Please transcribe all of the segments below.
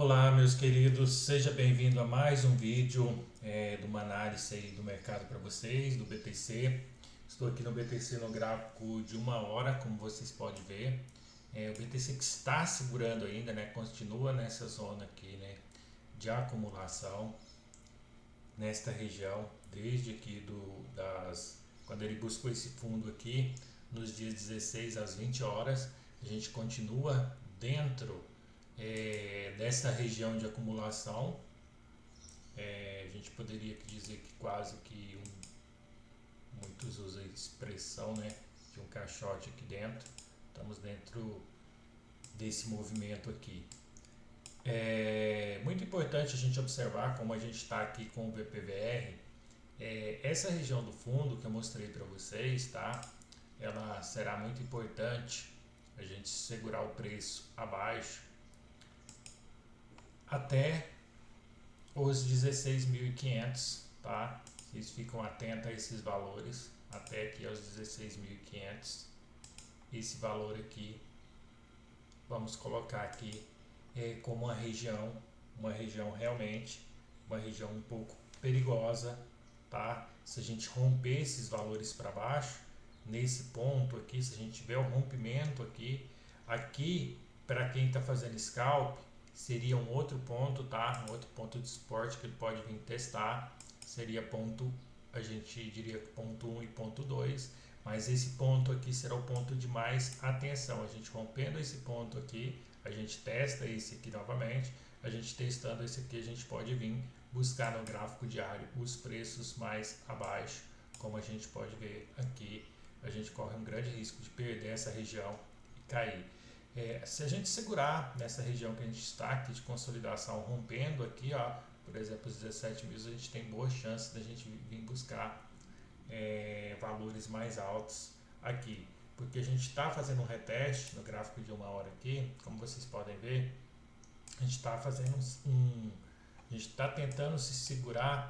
Olá, meus queridos, seja bem-vindo a mais um vídeo de uma análise aí do mercado para vocês, do BTC. Estou aqui no BTC no gráfico de 1 hora, como vocês podem ver. O BTC que está segurando ainda, né, continua nessa zona aqui, né, de acumulação, nesta região, desde aqui quando ele buscou esse fundo aqui, nos dias 16 às 20 horas, a gente continua dentro dessa região de acumulação. A gente poderia dizer que quase que muitos usam a expressão, né, de um caixote aqui dentro. Estamos dentro desse movimento aqui. É muito importante a gente observar como a gente está aqui com o VPVR. Essa região do fundo que eu mostrei para vocês, tá? Ela será muito importante a gente segurar o preço abaixo até os 16.500, tá? Vocês ficam atentos a esses valores, até aqui aos 16.500. Esse valor aqui, vamos colocar aqui como uma região realmente, uma região um pouco perigosa, tá? Se a gente romper esses valores para baixo, nesse ponto aqui, se a gente tiver o rompimento aqui para quem está fazendo scalp, seria um outro ponto, tá? Um outro ponto de suporte que ele pode vir testar, seria ponto, a gente diria ponto 1 e ponto 2, mas esse ponto aqui será o ponto de mais atenção. A gente rompendo esse ponto aqui, a gente testa esse aqui novamente, a gente testando esse aqui, a gente pode vir buscar no gráfico diário os preços mais abaixo, como a gente pode ver aqui, a gente corre um grande risco de perder essa região e cair. Se a gente segurar nessa região que a gente está aqui de consolidação, rompendo aqui, ó, por exemplo, os 17 mil, a gente tem boa chance da gente vir buscar valores mais altos aqui, porque a gente está fazendo um reteste no gráfico de 1 hora aqui, como vocês podem ver, a gente está fazendo a gente está tentando se segurar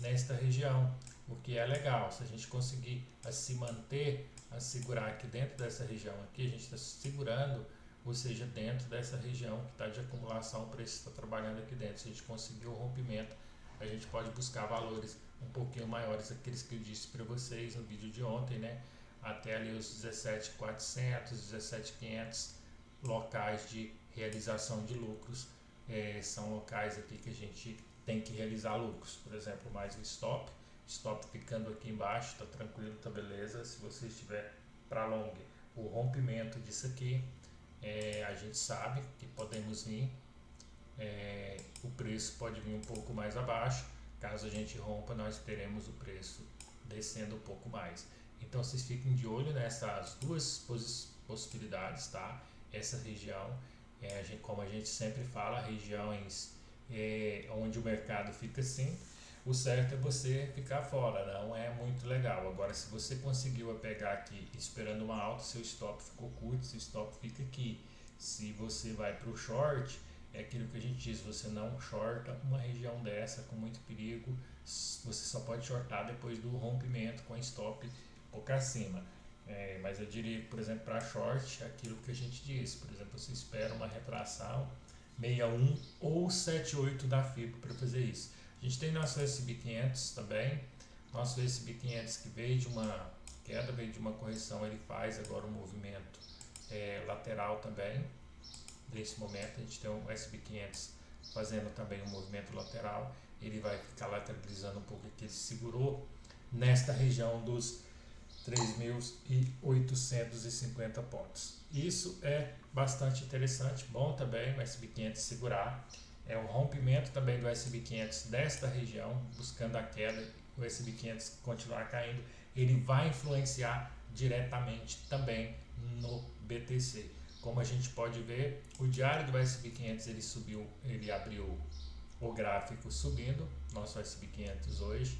nesta região, o que é legal. Se a gente conseguir se manter, a segurar aqui dentro dessa região aqui, a gente está se segurando, ou seja, dentro dessa região que está de acumulação, o preço está trabalhando aqui dentro. Se a gente conseguir o rompimento, a gente pode buscar valores um pouquinho maiores, aqueles que eu disse para vocês no vídeo de ontem, né? Até ali os 17.400, 17.500 locais de realização de lucros. São locais aqui que a gente tem que realizar lucros. Por exemplo, mais o stop ficando aqui embaixo, tá tranquilo, tá beleza. Se você estiver para long, o rompimento disso aqui, a gente sabe que podemos vir, o preço pode vir um pouco mais abaixo. Caso a gente rompa, nós teremos o preço descendo um pouco mais. Então vocês fiquem de olho nessas duas possibilidades, tá? Essa região, como a gente sempre fala, regiões onde o mercado fica assim, o certo é você ficar fora, não é muito legal. Agora, se você conseguiu pegar aqui esperando uma alta, seu stop ficou curto, seu stop fica aqui. Se você vai para o short, é aquilo que a gente diz, você não shorta uma região dessa com muito perigo, você só pode shortar depois do rompimento com stop um pouco acima. Mas eu diria, por exemplo, para short, aquilo que a gente diz, por exemplo, você espera uma retração 61 ou 78 da FIBO para fazer isso. A gente tem nosso S&P 500 também, nosso S&P 500 que veio de uma queda, veio de uma correção, ele faz agora um movimento lateral também. Nesse momento a gente tem o S&P 500 fazendo também um movimento lateral, ele vai ficar lateralizando um pouco aqui, ele segurou nesta região dos 3.850 pontos. Isso é bastante interessante, bom também o S&P 500 segurar. O rompimento também do S&P 500 desta região, buscando a queda, o S&P 500 continuar caindo, ele vai influenciar diretamente também no BTC. Como a gente pode ver, o diário do S&P 500 ele abriu o gráfico subindo, nosso S&P 500 hoje,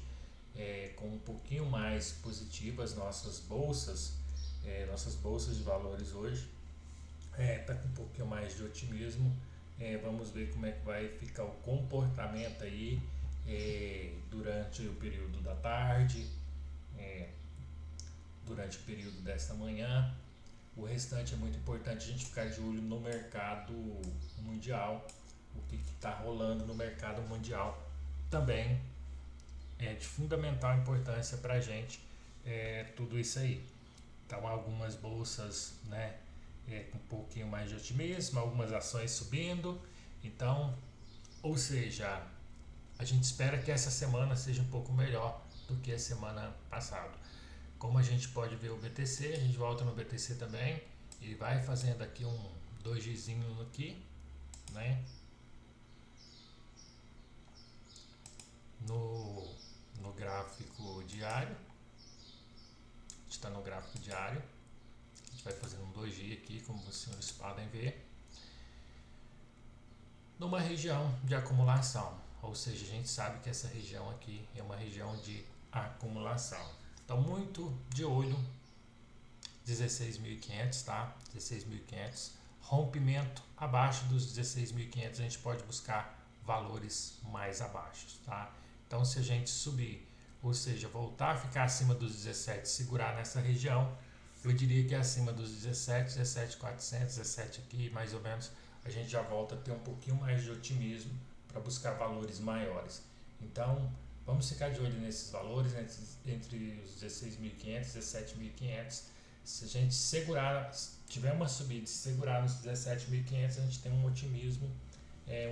com um pouquinho mais positivas nossas bolsas de valores hoje, está com um pouquinho mais de otimismo. Vamos ver como é que vai ficar o comportamento aí durante o período da tarde, durante o período desta manhã. O restante é muito importante a gente ficar de olho no mercado mundial. o que está rolando no mercado mundial também é de fundamental importância para a gente, tudo isso aí. Então, algumas bolsas, né, com um pouquinho mais de otimismo, algumas ações subindo. Então, ou seja, a gente espera que essa semana seja um pouco melhor do que a semana passada. Como a gente pode ver o BTC, a gente volta no BTC também e vai fazendo aqui um dojizinho aqui, né? No gráfico diário, a gente está no gráfico diário, a gente vai fazendo um doji aqui, como os senhores podem ver, numa região de acumulação, ou seja, a gente sabe que essa região aqui é uma região de acumulação. Então, muito de olho, 16.500, tá? 16.500, rompimento abaixo dos 16.500, a gente pode buscar valores mais abaixo, tá? Então, se a gente subir, ou seja, voltar a ficar acima dos 17, segurar nessa região, eu diria que é acima dos 17, 17.400, 17 aqui, mais ou menos, a gente já volta a ter um pouquinho mais de otimismo para buscar valores maiores. Então, vamos ficar de olho nesses valores, entre os 16.500 e 17.500. Se a gente segurar, tiver uma subida e segurar nos 17.500, a gente tem um otimismo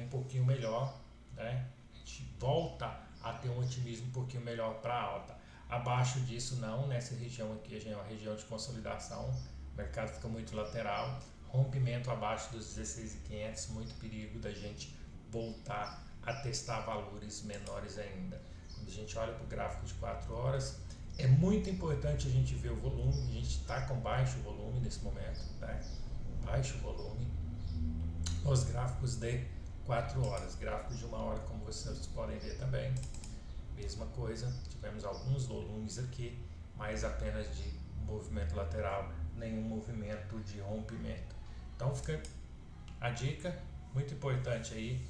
um pouquinho melhor, né? A gente volta a ter um otimismo um pouquinho melhor para a alta. Abaixo disso não, nessa região aqui, é uma região de consolidação, o mercado fica muito lateral, rompimento abaixo dos 16.500, muito perigo da gente voltar a testar valores menores ainda. Quando a gente olha para o gráfico de 4 horas, é muito importante a gente ver o volume, a gente está com baixo volume nesse momento, né? Baixo volume nos gráficos de 4 horas, gráficos de 1 hora, como vocês podem ver também, mesma coisa, tivemos alguns volumes aqui, mas apenas de movimento lateral, nenhum movimento de rompimento. Então fica a dica, muito importante aí,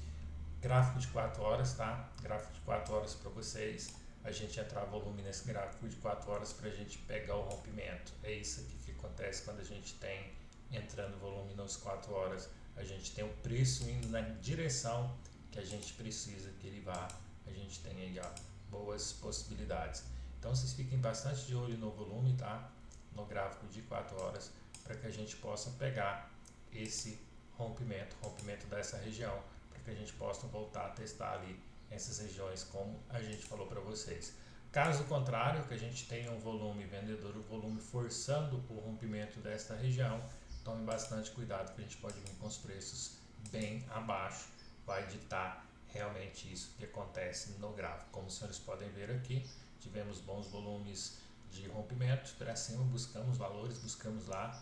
gráfico de 4 horas, tá? Gráfico de 4 horas para vocês, a gente entrar volume nesse gráfico de 4 horas para a gente pegar o rompimento. É isso aqui que acontece quando a gente tem entrando volume nas 4 horas. A gente tem o preço indo na direção que a gente precisa que ele vá. A gente tem aí boas possibilidades. Então vocês fiquem bastante de olho no volume, tá? No gráfico de 4 horas, para que a gente possa pegar esse rompimento dessa região, para que a gente possa voltar a testar ali essas regiões, como a gente falou para vocês. Caso contrário, que a gente tenha um volume vendedor, o volume forçando o rompimento desta região, tome bastante cuidado, que a gente pode vir com os preços bem abaixo, vai ditar realmente isso que acontece no gráfico. Como os senhores podem ver aqui, tivemos bons volumes de rompimento para cima, buscamos valores, buscamos lá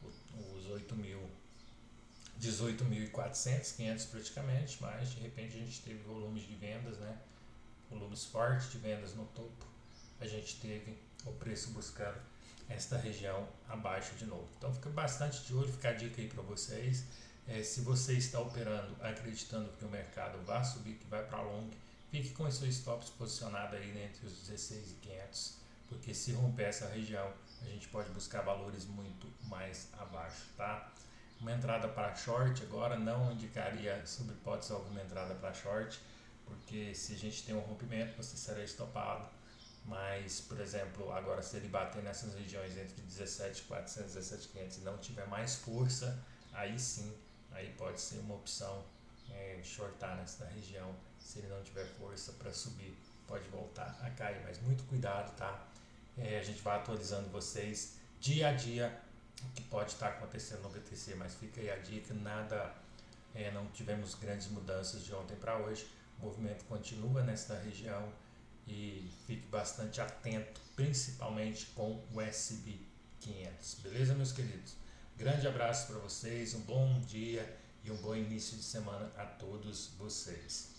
os 18.400, 500 praticamente, mas de repente a gente teve volumes de vendas, né? Volumes fortes de vendas no topo, a gente teve o preço buscando esta região abaixo de novo. Então fica bastante de olho, fica a dica aí para vocês. Se você está operando acreditando que o mercado vai subir, que vai para long, fique com os seus stops posicionados aí entre os 16.500, porque se romper essa região, a gente pode buscar valores muito mais abaixo, tá? Uma entrada para short agora, não indicaria sob hipótese alguma entrada para short, porque se a gente tem um rompimento, você será estopado. Mas, por exemplo, agora se ele bater nessas regiões entre 17.400 e 17.500 e não tiver mais força, aí sim, aí pode ser uma opção shortar nessa região. Se ele não tiver força para subir, pode voltar a cair, mas muito cuidado, tá? A gente vai atualizando vocês dia a dia o que pode estar acontecendo no BTC, mas fica aí a dica, nada, não tivemos grandes mudanças de ontem para hoje, o movimento continua nesta região e fique bastante atento, principalmente com o SB 500, beleza, meus queridos? Grande abraço para vocês, um bom dia e um bom início de semana a todos vocês.